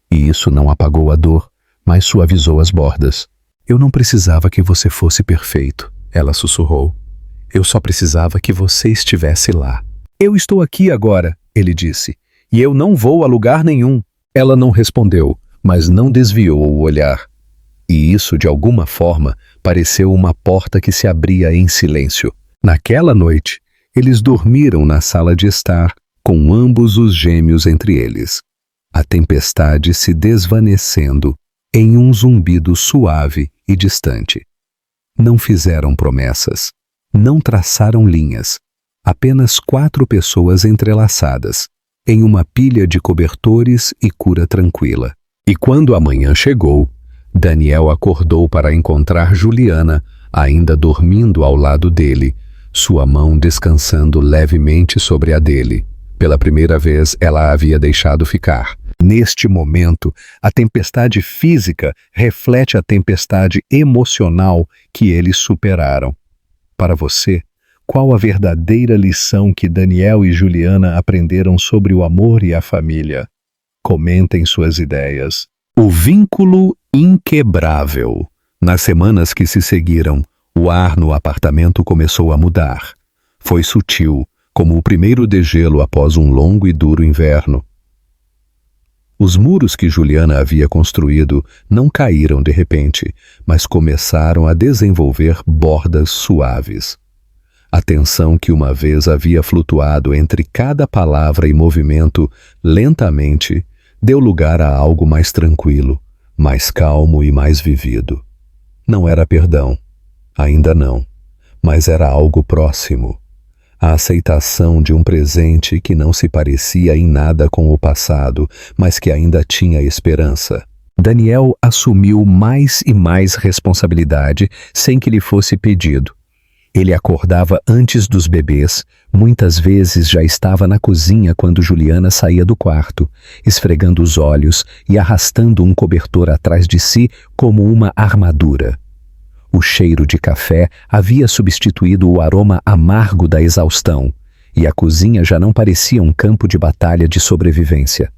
E isso não apagou a dor, mas suavizou as bordas. Eu não precisava que você fosse perfeito, ela sussurrou. Eu só precisava que você estivesse lá. Eu estou aqui agora, ele disse, e eu não vou a lugar nenhum. Ela não respondeu, mas não desviou o olhar. E isso, de alguma forma, pareceu uma porta que se abria em silêncio. Naquela noite, eles dormiram na sala de estar, com ambos os gêmeos entre eles. A tempestade se desvanecendo em um zumbido suave e distante. Não fizeram promessas, não traçaram linhas, apenas 4 pessoas entrelaçadas, em uma pilha de cobertores e cura tranquila. E quando a manhã chegou, Daniel acordou para encontrar Juliana, ainda dormindo ao lado dele, sua mão descansando levemente sobre a dele. Pela primeira vez, ela a havia deixado ficar. Neste momento, a tempestade física reflete a tempestade emocional que eles superaram. Para você, qual a verdadeira lição que Daniel e Juliana aprenderam sobre o amor e a família? Comentem suas ideias. O vínculo inquebrável. Nas semanas que se seguiram, o ar no apartamento começou a mudar. Foi sutil, como o primeiro degelo após um longo e duro inverno. Os muros que Juliana havia construído não caíram de repente, mas começaram a desenvolver bordas suaves. A tensão que uma vez havia flutuado entre cada palavra e movimento, lentamente, deu lugar a algo mais tranquilo, mais calmo e mais vivido. Não era perdão, ainda não, mas era algo próximo. A aceitação de um presente que não se parecia em nada com o passado, mas que ainda tinha esperança. Daniel assumiu mais e mais responsabilidade sem que lhe fosse pedido. Ele acordava antes dos bebês, muitas vezes já estava na cozinha quando Juliana saía do quarto, esfregando os olhos e arrastando um cobertor atrás de si como uma armadura. O cheiro de café havia substituído o aroma amargo da exaustão, e a cozinha já não parecia um campo de batalha de sobrevivência,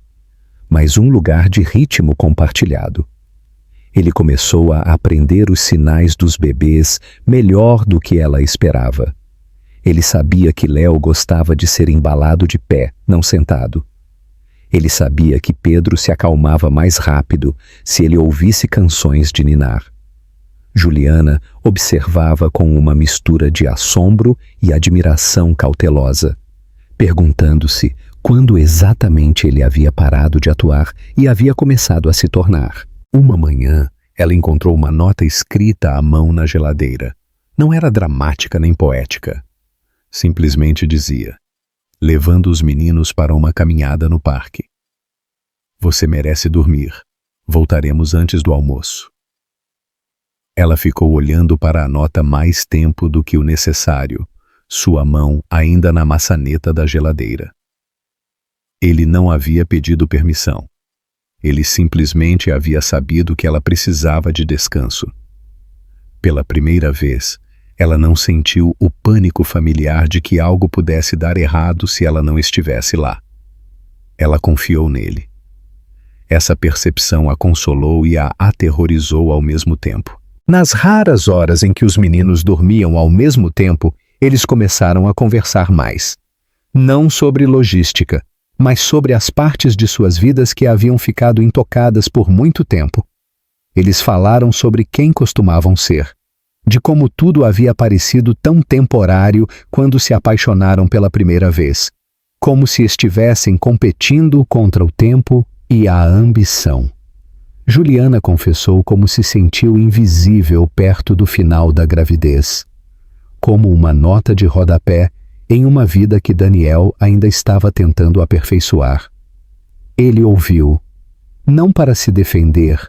mas um lugar de ritmo compartilhado. Ele começou a aprender os sinais dos bebês melhor do que ela esperava. Ele sabia que Léo gostava de ser embalado de pé, não sentado. Ele sabia que Pedro se acalmava mais rápido se ele ouvisse canções de ninar. Juliana observava com uma mistura de assombro e admiração cautelosa, perguntando-se quando exatamente ele havia parado de atuar e havia começado a se tornar. Uma manhã, ela encontrou uma nota escrita à mão na geladeira. Não era dramática nem poética. Simplesmente dizia: levando os meninos para uma caminhada no parque. Você merece dormir. Voltaremos antes do almoço. Ela ficou olhando para a nota mais tempo do que o necessário, sua mão ainda na maçaneta da geladeira. Ele não havia pedido permissão. Ele simplesmente havia sabido que ela precisava de descanso. Pela primeira vez, ela não sentiu o pânico familiar de que algo pudesse dar errado se ela não estivesse lá. Ela confiou nele. Essa percepção a consolou e a aterrorizou ao mesmo tempo. Nas raras horas em que os meninos dormiam ao mesmo tempo, eles começaram a conversar mais. Não sobre logística, mas sobre as partes de suas vidas que haviam ficado intocadas por muito tempo. Eles falaram sobre quem costumavam ser, de como tudo havia parecido tão temporário quando se apaixonaram pela primeira vez, como se estivessem competindo contra o tempo e a ambição. Juliana confessou como se sentiu invisível perto do final da gravidez, como uma nota de rodapé em uma vida que Daniel ainda estava tentando aperfeiçoar. Ele ouviu, não para se defender,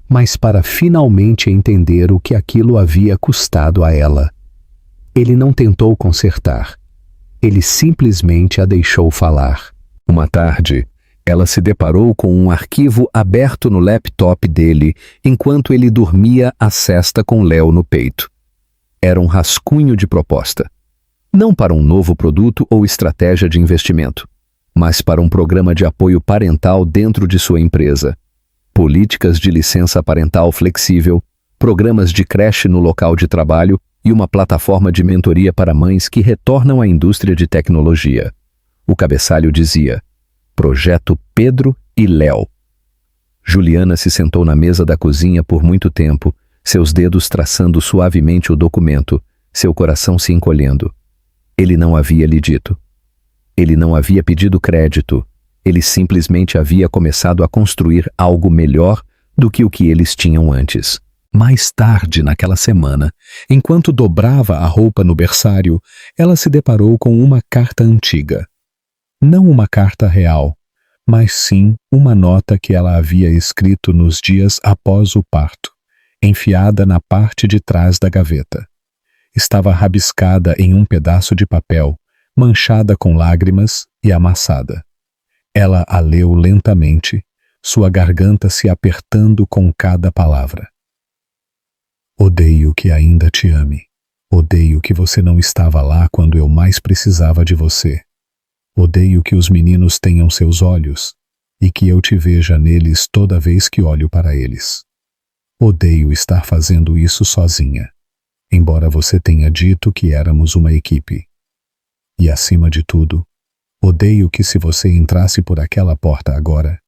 mas para finalmente entender o que aquilo havia custado a ela. Ele não tentou consertar. Ele simplesmente a deixou falar. Uma tarde, ela se deparou com um arquivo aberto no laptop dele enquanto ele dormia a cesta com Léo no peito. Era um rascunho de proposta. Não para um novo produto ou estratégia de investimento, mas para um programa de apoio parental dentro de sua empresa. Políticas de licença parental flexível, programas de creche no local de trabalho e uma plataforma de mentoria para mães que retornam à indústria de tecnologia. O cabeçalho dizia: Projeto Pedro e Léo. Juliana se sentou na mesa da cozinha por muito tempo, seus dedos traçando suavemente o documento, seu coração se encolhendo. Ele não havia lhe dito. Ele não havia pedido crédito. Ele simplesmente havia começado a construir algo melhor do que o que eles tinham antes. Mais tarde naquela semana, enquanto dobrava a roupa no berçário, ela se deparou com uma carta antiga. Não uma carta real, mas sim uma nota que ela havia escrito nos dias após o parto, enfiada na parte de trás da gaveta. Estava rabiscada em um pedaço de papel, manchada com lágrimas e amassada. Ela a leu lentamente, sua garganta se apertando com cada palavra. Odeio que ainda te ame. Odeio que você não estava lá quando eu mais precisava de você. Odeio que os meninos tenham seus olhos e que eu te veja neles toda vez que olho para eles. Odeio estar fazendo isso sozinha, embora você tenha dito que éramos uma equipe. E acima de tudo, odeio que se você entrasse por aquela porta agora,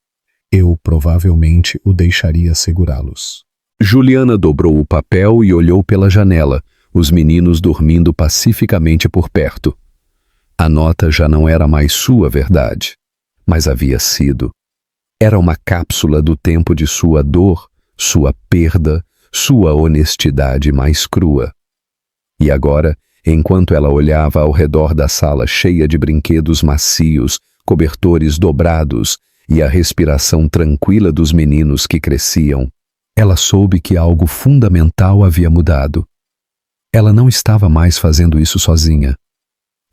eu provavelmente o deixaria segurá-los. Juliana dobrou o papel e olhou pela janela, os meninos dormindo pacificamente por perto. A nota já não era mais sua verdade, mas havia sido. Era uma cápsula do tempo de sua dor, sua perda, sua honestidade mais crua. E agora, enquanto ela olhava ao redor da sala cheia de brinquedos macios, cobertores dobrados e a respiração tranquila dos meninos que cresciam, ela soube que algo fundamental havia mudado. Ela não estava mais fazendo isso sozinha.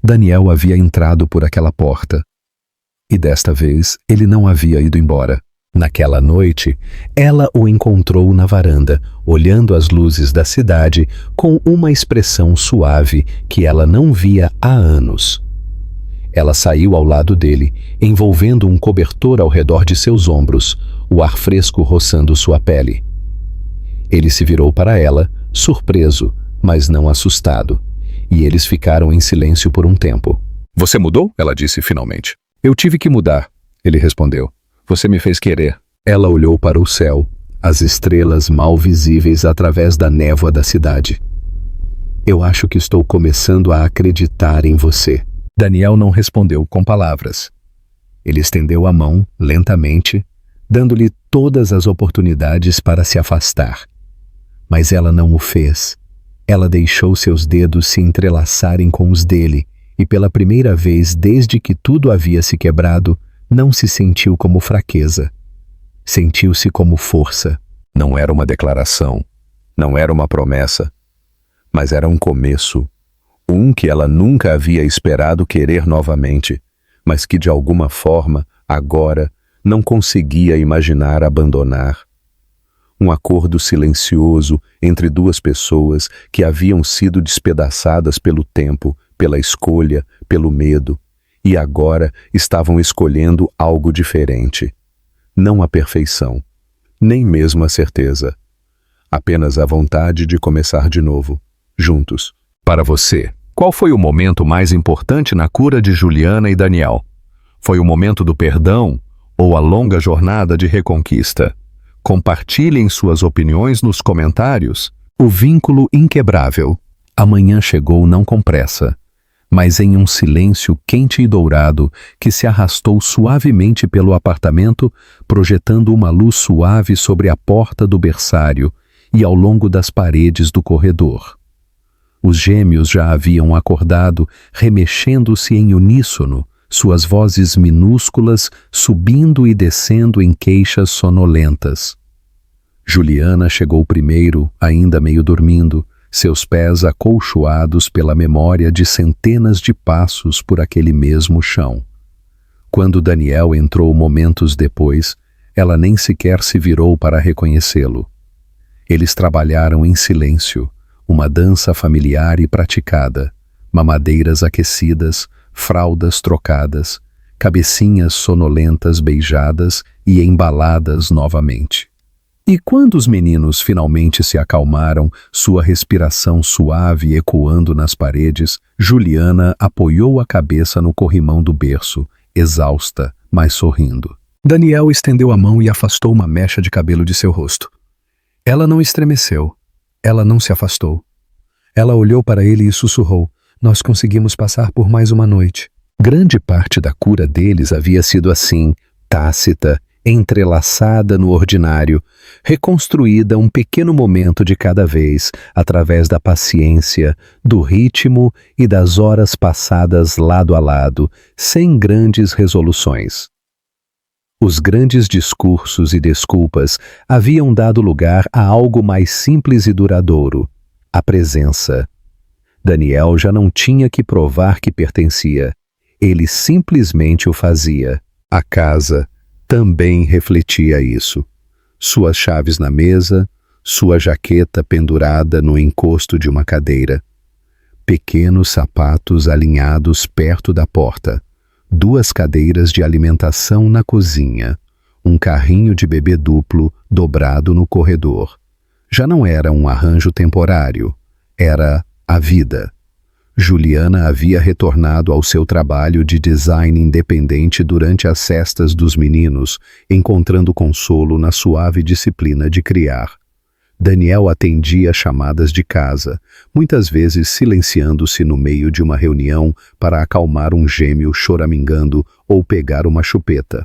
Daniel havia entrado por aquela porta. E desta vez ele não havia ido embora. Naquela noite, ela o encontrou na varanda, olhando as luzes da cidade com uma expressão suave que ela não via há anos. Ela saiu ao lado dele, envolvendo um cobertor ao redor de seus ombros, o ar fresco roçando sua pele. Ele se virou para ela, surpreso, mas não assustado, e eles ficaram em silêncio por um tempo. Você mudou? Ela disse finalmente. Eu tive que mudar, ele respondeu. Você me fez querer. Ela olhou para o céu, as estrelas mal visíveis através da névoa da cidade. Eu acho que estou começando a acreditar em você. Daniel não respondeu com palavras. Ele estendeu a mão, lentamente, dando-lhe todas as oportunidades para se afastar. Mas ela não o fez. Ela deixou seus dedos se entrelaçarem com os dele, e pela primeira vez desde que tudo havia se quebrado, não se sentiu como fraqueza. Sentiu-se como força. Não era uma declaração, não era uma promessa, mas era um começo, um que ela nunca havia esperado querer novamente, mas que de alguma forma, agora, não conseguia imaginar abandonar. Um acordo silencioso entre duas pessoas que haviam sido despedaçadas pelo tempo, pela escolha, pelo medo, e agora estavam escolhendo algo diferente. Não a perfeição, nem mesmo a certeza. Apenas a vontade de começar de novo, juntos. Para você, qual foi o momento mais importante na cura de Juliana e Daniel? Foi o momento do perdão ou a longa jornada de reconquista? Compartilhem suas opiniões nos comentários. O vínculo inquebrável. Amanhã chegou não com pressa, mas em um silêncio quente e dourado que se arrastou suavemente pelo apartamento, projetando uma luz suave sobre a porta do berçário e ao longo das paredes do corredor. Os gêmeos já haviam acordado, remexendo-se em uníssono, suas vozes minúsculas subindo e descendo em queixas sonolentas. Juliana chegou primeiro, ainda meio dormindo, seus pés acolchoados pela memória de centenas de passos por aquele mesmo chão. Quando Daniel entrou momentos depois, ela nem sequer se virou para reconhecê-lo. Eles trabalharam em silêncio, uma dança familiar e praticada, mamadeiras aquecidas, fraldas trocadas, cabecinhas sonolentas beijadas e embaladas novamente. E quando os meninos finalmente se acalmaram, sua respiração suave ecoando nas paredes, Juliana apoiou a cabeça no corrimão do berço, exausta, mas sorrindo. Daniel estendeu a mão e afastou uma mecha de cabelo de seu rosto. Ela não estremeceu. Ela não se afastou. Ela olhou para ele e sussurrou: "Nós conseguimos passar por mais uma noite." Grande parte da cura deles havia sido assim, tácita, entrelaçada no ordinário, reconstruída um pequeno momento de cada vez, através da paciência, do ritmo e das horas passadas lado a lado, sem grandes resoluções. Os grandes discursos e desculpas haviam dado lugar a algo mais simples e duradouro: a presença. Daniel já não tinha que provar que pertencia. Ele simplesmente o fazia. A casa também refletia isso. Suas chaves na mesa, sua jaqueta pendurada no encosto de uma cadeira. Pequenos sapatos alinhados perto da porta. 2 cadeiras de alimentação na cozinha. Um carrinho de bebê duplo dobrado no corredor. Já não era um arranjo temporário. Era a vida. Juliana havia retornado ao seu trabalho de design independente durante as cestas dos meninos, encontrando consolo na suave disciplina de criar. Daniel atendia chamadas de casa, muitas vezes silenciando-se no meio de uma reunião para acalmar um gêmeo choramingando ou pegar uma chupeta.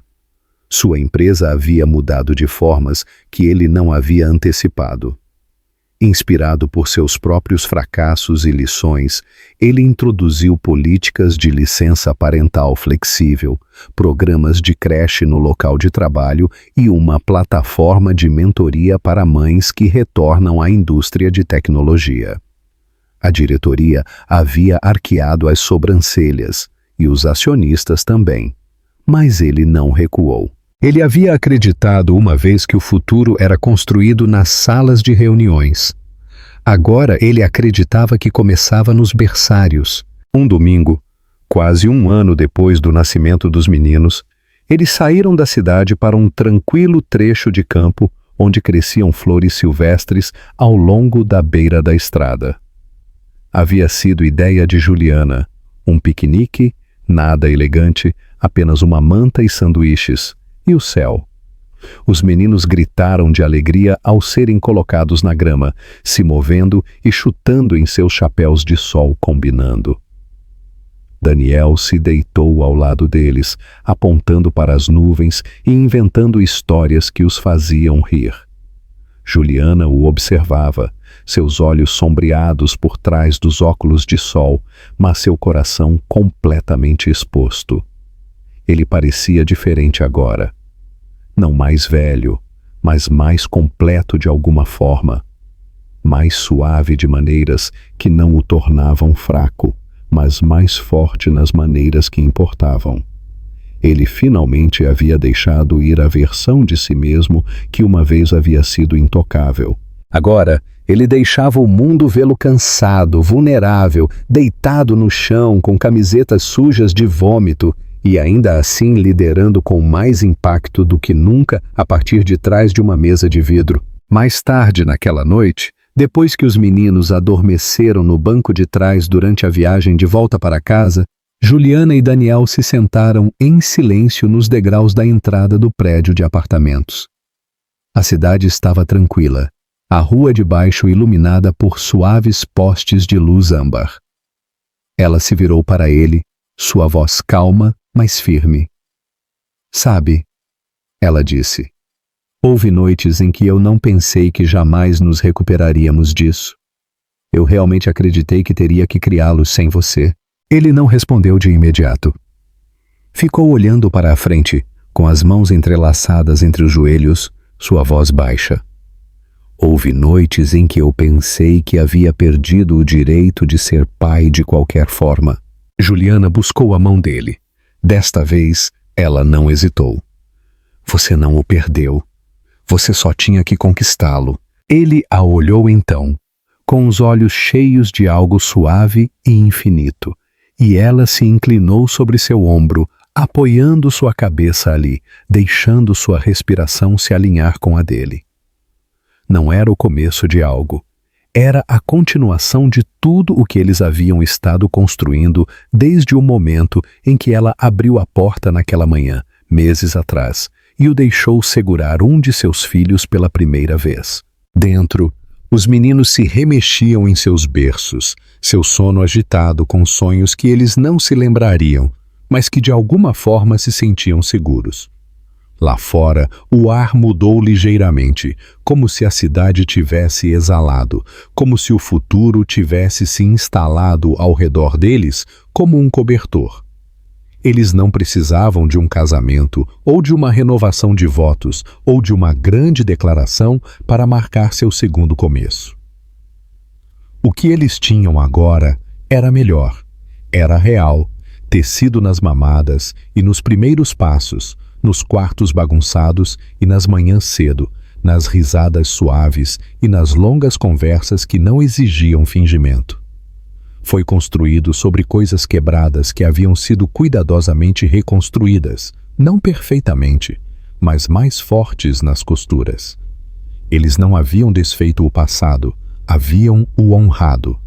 Sua empresa havia mudado de formas que ele não havia antecipado. Inspirado por seus próprios fracassos e lições, ele introduziu políticas de licença parental flexível, programas de creche no local de trabalho e uma plataforma de mentoria para mães que retornam à indústria de tecnologia. A diretoria havia arqueado as sobrancelhas, e os acionistas também, mas ele não recuou. Ele havia acreditado uma vez que o futuro era construído nas salas de reuniões. Agora ele acreditava que começava nos berçários. Um domingo, quase um ano depois do nascimento dos meninos, eles saíram da cidade para um tranquilo trecho de campo onde cresciam flores silvestres ao longo da beira da estrada. Havia sido ideia de Juliana, um piquenique, nada elegante, apenas uma manta e sanduíches. E o céu? Os meninos gritaram de alegria ao serem colocados na grama, se movendo e chutando em seus chapéus de sol combinando. Daniel se deitou ao lado deles, apontando para as nuvens e inventando histórias que os faziam rir. Juliana o observava, seus olhos sombreados por trás dos óculos de sol, mas seu coração completamente exposto. Ele parecia diferente agora. Não mais velho, mas mais completo de alguma forma. Mais suave de maneiras que não o tornavam fraco, mas mais forte nas maneiras que importavam. Ele finalmente havia deixado ir a versão de si mesmo que uma vez havia sido intocável. Agora, ele deixava o mundo vê-lo cansado, vulnerável, deitado no chão com camisetas sujas de vômito, e ainda assim liderando com mais impacto do que nunca a partir de trás de uma mesa de vidro. Mais tarde naquela noite, depois que os meninos adormeceram no banco de trás durante a viagem de volta para casa, Juliana e Daniel se sentaram em silêncio nos degraus da entrada do prédio de apartamentos. A cidade estava tranquila, a rua de baixo iluminada por suaves postes de luz âmbar. Ela se virou para ele, sua voz calma, mas firme. Sabe, ela disse, houve noites em que eu não pensei que jamais nos recuperaríamos disso. Eu realmente acreditei que teria que criá-los sem você. Ele não respondeu de imediato. Ficou olhando para a frente, com as mãos entrelaçadas entre os joelhos, sua voz baixa. Houve noites em que eu pensei que havia perdido o direito de ser pai de qualquer forma. Juliana buscou a mão dele. Desta vez, ela não hesitou. Você não o perdeu. Você só tinha que conquistá-lo. Ele a olhou então, com os olhos cheios de algo suave e infinito, e ela se inclinou sobre seu ombro, apoiando sua cabeça ali, deixando sua respiração se alinhar com a dele. Não era o começo de algo. Era a continuação de tudo o que eles haviam estado construindo desde o momento em que ela abriu a porta naquela manhã, meses atrás, e o deixou segurar um de seus filhos pela primeira vez. Dentro, os meninos se remexiam em seus berços, seu sono agitado com sonhos que eles não se lembrariam, mas que de alguma forma se sentiam seguros. Lá fora, o ar mudou ligeiramente, como se a cidade tivesse exalado, como se o futuro tivesse se instalado ao redor deles como um cobertor. Eles não precisavam de um casamento, ou de uma renovação de votos, ou de uma grande declaração para marcar seu segundo começo. O que eles tinham agora era melhor, era real, tecido nas mamadas e nos primeiros passos, nos quartos bagunçados e nas manhãs cedo, nas risadas suaves e nas longas conversas que não exigiam fingimento. Foi construído sobre coisas quebradas que haviam sido cuidadosamente reconstruídas, não perfeitamente, mas mais fortes nas costuras. Eles não haviam desfeito o passado, haviam o honrado.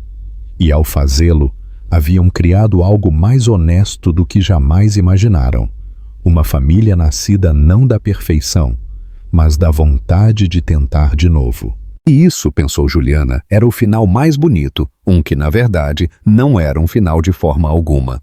E ao fazê-lo, haviam criado algo mais honesto do que jamais imaginaram. Uma família nascida não da perfeição, mas da vontade de tentar de novo. E isso, pensou Juliana, era o final mais bonito, que na verdade não era um final de forma alguma.